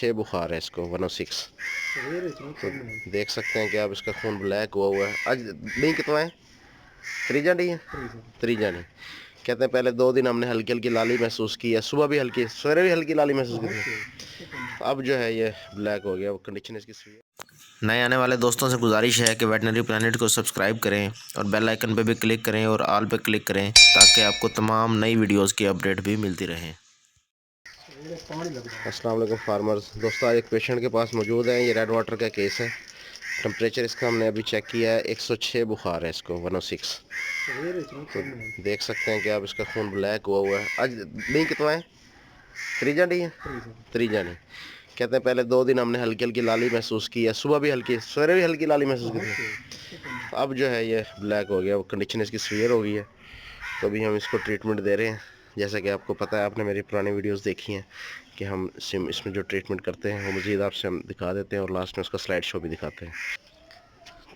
106 बुखार है इसको, 106। तो देख सकते हैं कि आप इसका खून ब्लैक हुआ है। आज नहीं कितना है, त्रीजा नहीं है, त्रीजा नहीं। कहते हैं पहले 2 दिन हमने हल्की हल्की लाली महसूस की है, सुबह भी हल्की, सवेरे भी हल्की लाली महसूस की थी। अब जो है ये ब्लैक हो गया, वो कंडीशन इसकी सही है। नए आने वाले दोस्तों से गुजारिश है कि वेटनरी प्लानट को सब्सक्राइब करें और बेल आइकन पे भी क्लिक करें और ऑल पे क्लिक करें ताकि आपको तमाम नई वीडियोस की अपडेट भी मिलती रहे। अस्सलाम वालेकुम फार्मर्स दोस्तों, आज एक पेशेंट के पास मौजूद है। ये रेड वाटर का केस है। टेम्परेचर इसका हमने अभी चेक किया है, 106 बुखार है इसको, 106। तो देख सकते हैं कि आप इसका खून ब्लैक हुआ है। आज नहीं कितना है, त्रीजा नहीं है, त्रीजा नहीं। कहते हैं पहले 2 दिन हमने हल्की हल्की लाली महसूस की है, सुबह भी हल्की, सवेरे भी हल्की लाली महसूस की थी। अब जो है ये ब्लैक हो गया, वो कंडीशन इसकी सीवियर हो गई है। तो अभी हम इसको ट्रीटमेंट दे रहे हैं। जैसा कि आपको पता है, आपने मेरी पुरानी वीडियोस देखी हैं कि हम इसमें जो ट्रीटमेंट करते हैं वो मज़ीद आपसे हम दिखा देते हैं और लास्ट में उसका स्लाइड शो भी दिखाते हैं।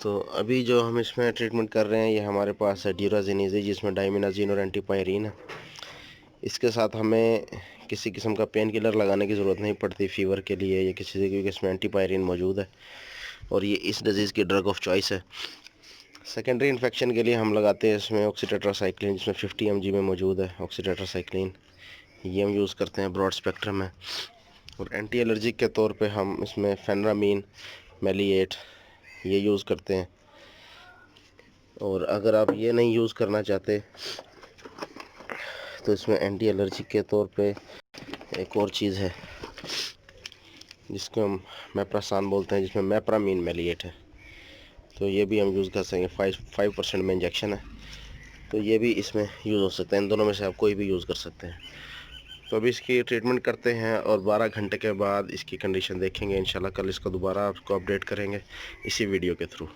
तो अभी जो हम इसमें ट्रीटमेंट कर रहे हैं, ये हमारे पास है ड्यूराजिनीज़ी, जिसमें डायमिनाजीन और एंटीपायरीन है। इसके साथ हमें किसी किस्म का पेन किलर लगाने की ज़रूरत नहीं पड़ती फीवर के लिए या किसी से, क्योंकि इसमें एंटीपायरीन मौजूद है और ये इस डिज़ीज़ की ड्रग ऑफ चॉइस है। सेकेंडरी इन्फेक्शन के लिए हम लगाते हैं इसमें ऑक्सीटेट्रासाइक्लिन, जिसमें 50 mg में मौजूद है ऑक्सीटेट्रासाइक्लिन। ये हम यूज़ करते हैं, ब्रॉड स्पेक्ट्रम है। और एंटी एलर्जिक के तौर पे हम इसमें फेनरामीन, मेलिएट ये यूज़ करते हैं। और अगर आप ये नहीं यूज़ करना चाहते तो इसमें एंटी एलर्जिक के तौर पे एक और चीज़ है जिसको हम मेप्रासान बोलते हैं, जिसमें मेप्रामीन मेलिएट है। तो ये भी हम यूज़ कर सकेंगे, 5% में इंजेक्शन है, तो ये भी इसमें यूज़ हो सकता है। इन दोनों में से आप कोई भी यूज़ कर सकते हैं। तो अभी इसकी ट्रीटमेंट करते हैं और 12 घंटे के बाद इसकी कंडीशन देखेंगे। इंशाल्लाह कल इसको दोबारा आपको अपडेट करेंगे इसी वीडियो के थ्रू।